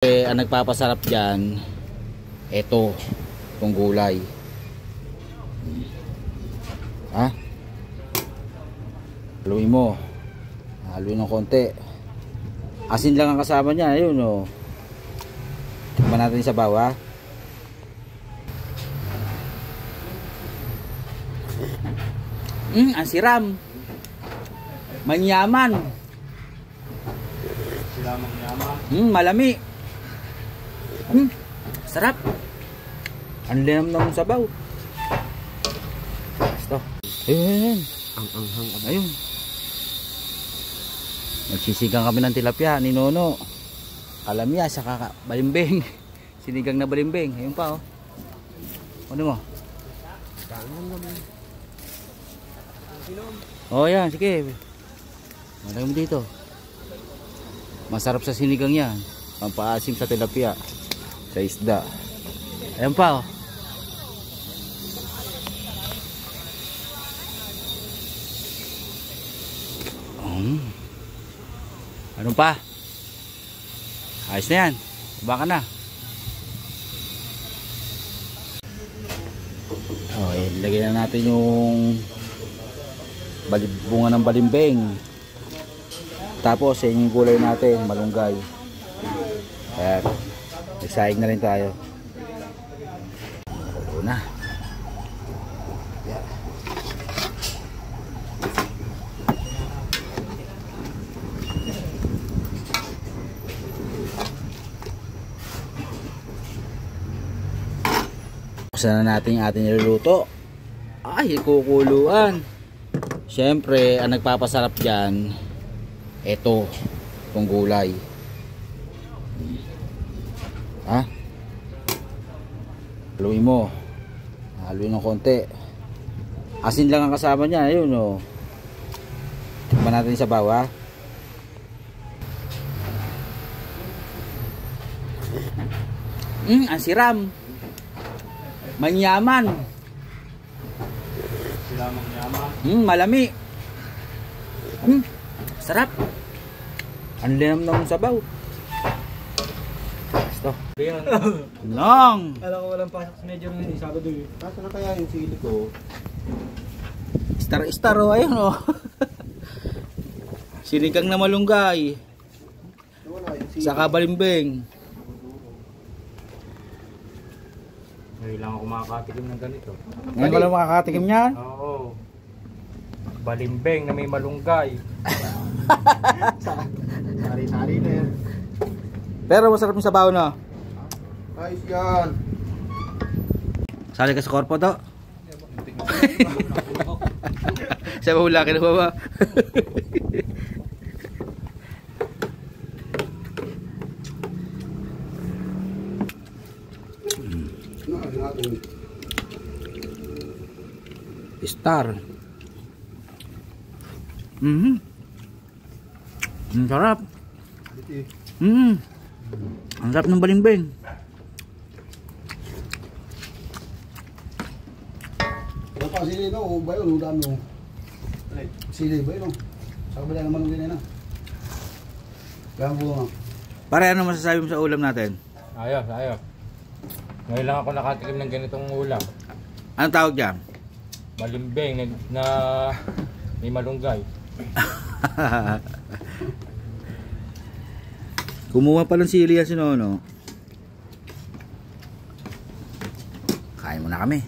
Ang nagpapasarap dyan, eto, itong gulay. Ha? Haluin mo. Haluin ng konti. Asin lang ang kasama niya. Ayun o. Tikman natin sa bawah. Ang siram. Manyaman. Siramang yaman. Malami. Sarap. Ang linam ng sabaw. Ito. Ayun. Ang anghang. Ayun. Nagsisigang kami ng tilapia ni Nono. Kalamya saka balimbing. Sinigang na balimbing. Ayun pa oh. Ano mo? Oh yan, sige. Malagay mo dito. Masarap sa sinigang yan. Pampaasim sa tilapia. Sa isda. Ayun pa oh. Ano pa? Ayos na yan. Baka na. Ilagay na natin yung bunga ng balimbing. Tapos yung gulay natin, malunggay. Ayan. Nagsaing na rin tayo. Ito na. Ayan. Buksan na natin yung ating niluluto. Ay, kukuluan. Siyempre, ang nagpapasarap dyan, eto, itong gulay. Ha? Haluin mo. Haluin ng konti. Asin lang ang kasama niya. Ayun o. Tikman natin sa bawah. Ang siram. Manyaman. Siramang yaman. Malami. Sarap. Ang linam ng sabaw. Ito. Nong. Alam ko walang pasok sa medyo ng Sabado eh. Nasaan na kaya yung sili ko? Star o. Ayun o. Sinigang na malunggay. Saka balimbing. Ngayon lang ako makakatikim ng ganito. Ngayon ka lang makakatikim niyan? Oo. Balimbing na may malunggay. Sari-sari na yan. Pero masarap yung sabaw na. Ayos yan. Sali ka sa korpo to? Sa bahula ka na ba? Star. Ang sarap. Ang sarap ng balimbing. Ano pa sili no? O ba yun? Udaan mo. Sili ba yun? Sa kabila naman ng ganyan na. Kaya mo. Pare, ano masasabi mo sa ulam natin? Ayos, ayos. Ngayon lang ako nakatikim ng ganitong ulam. Anong tawag dyan? Balimbing na may malunggay. Kumuha pa ng sili yan si Nono. Kain mo na kami.